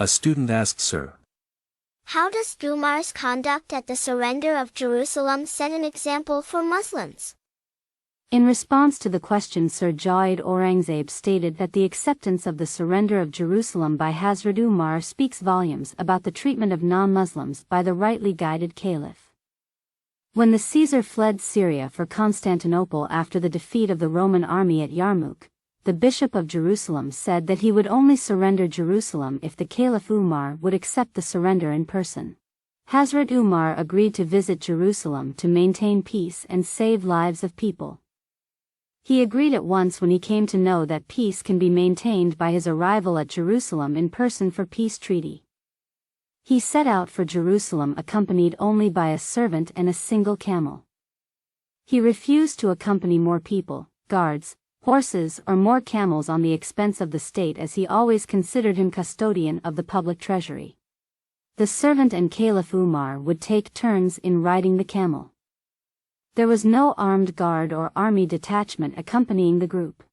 A student asked Sir. How does UMAR'S conduct at the surrender of Jerusalem set an example for Muslims? In response to the question, Sir JAWAID Aurangzaib stated that the acceptance of the surrender of Jerusalem by Hazrat Umar speaks volumes about the treatment of non-Muslims by the rightly guided Caliph. When the Caesar fled Syria for Constantinople after the defeat of the Roman army at Yarmouk, the Bishop of Jerusalem said that he would only surrender Jerusalem if the Caliph Umar would accept the surrender in person. Hazrat Umar agreed to visit Jerusalem to maintain peace and save lives of people. He agreed at once when he came to know that peace can be maintained by his arrival at Jerusalem in person for peace treaty. He set out for Jerusalem accompanied only by a servant and a single camel. He refused to accompany more people, guards, horses or more camels on the expense of the state, as he always considered him custodian of the public treasury. The servant and Caliph Umar would take turns in riding the camel. There was no armed guard or army detachment accompanying the group.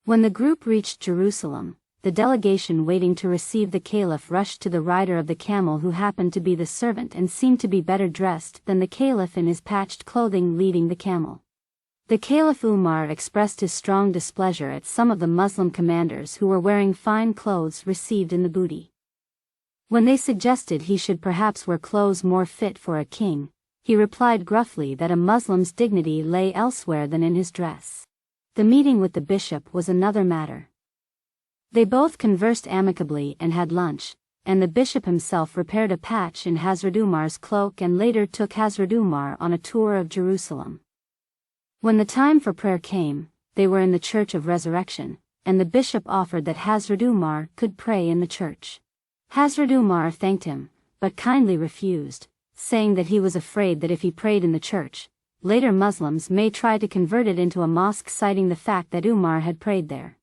When the group reached Jerusalem, the delegation waiting to receive the Caliph rushed to the rider of the camel, who happened to be the servant and seemed to be better dressed than the Caliph in his patched clothing leading the camel. The Caliph Umar expressed his strong displeasure at some of the Muslim commanders who were wearing fine clothes received in the booty. When they suggested he should perhaps wear clothes more fit for a king, he replied gruffly that a Muslim's dignity lay elsewhere than in his dress. The meeting with the bishop was another matter. They both conversed amicably and had lunch, and the bishop himself repaired a patch in Hazrat Umar's cloak and later took Hazrat Umar on a tour of Jerusalem. When the time for prayer came, they were in the Church of Resurrection, and the bishop offered that Hazrat Umar could pray in the church. Hazrat Umar thanked him, but kindly refused, saying that he was afraid that if he prayed in the church, later Muslims may try to convert it into a mosque, citing the fact that Umar had prayed there.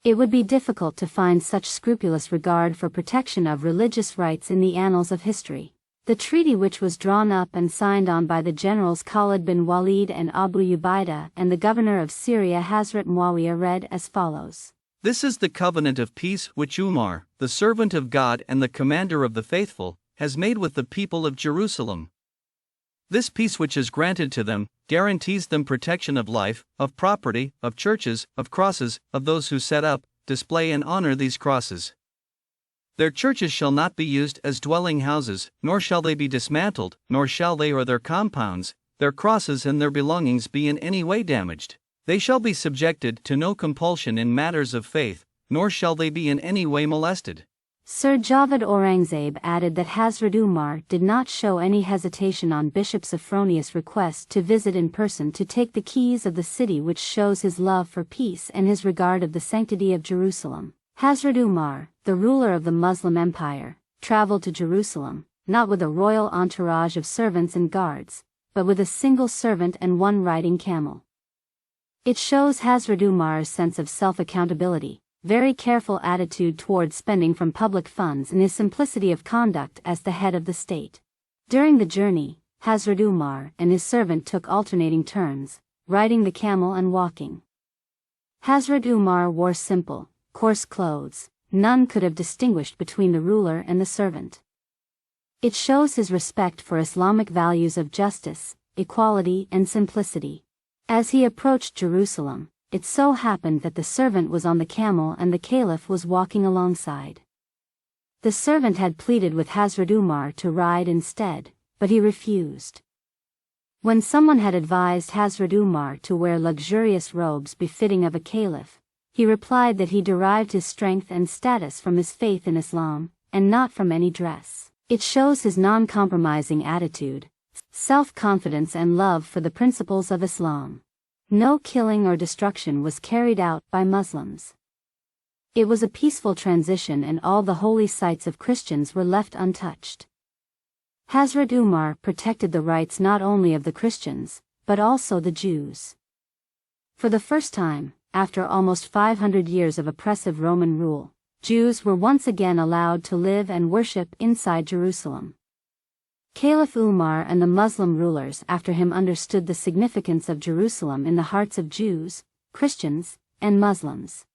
It would be difficult to find such scrupulous regard for protection of religious rights in the annals of history. The treaty, which was drawn up and signed on by the generals Khalid bin Walid and Abu Ubaidah and the governor of Syria Hazrat Muawiyah, read as follows. This is the covenant of peace which Umar, the servant of God and the commander of the faithful, has made with the people of Jerusalem. This peace which is granted to them guarantees them protection of life, of property, of churches, of crosses, of those who set up, display and honor these crosses. Their churches shall not be used as dwelling houses, nor shall they be dismantled, nor shall they or their compounds, their crosses and their belongings be in any way damaged. They shall be subjected to no compulsion in matters of faith, nor shall they be in any way molested. Sir JAWAID Aurangzaib added that Hazrat Umar did not show any hesitation on Bishop Sophronius' request to visit in person to take the keys of the city, which shows his love for peace and his regard of the sanctity of Jerusalem. Hazrat Umar, the ruler of the Muslim Empire, traveled to Jerusalem, not with a royal entourage of servants and guards, but with a single servant and one riding camel. It shows Hazrat Umar's sense of self-accountability, very careful attitude towards spending from public funds, and his simplicity of conduct as the head of the state. During the journey, Hazrat Umar and his servant took alternating turns, riding the camel and walking. Hazrat Umar wore simple, coarse clothes. None could have distinguished between the ruler and the servant. It shows his respect for Islamic values of justice, equality and simplicity. As he approached Jerusalem, it so happened that the servant was on the camel and the Caliph was walking alongside. The servant had pleaded with Hazrat Umar to ride instead, but he refused. When someone had advised Hazrat Umar to wear luxurious robes befitting of a Caliph, he replied that he derived his strength and status from his faith in Islam, and not from any dress. It shows his non-compromising attitude, self-confidence and love for the principles of Islam. No killing or destruction was carried out by Muslims. It was a peaceful transition and all the holy sites of Christians were left untouched. Hazrat Umar protected the rights not only of the Christians, but also the Jews. For the first time, after almost 500 years of oppressive Roman rule, Jews were once again allowed to live and worship inside Jerusalem. Caliph Umar and the Muslim rulers after him understood the significance of Jerusalem in the hearts of Jews, Christians, and Muslims.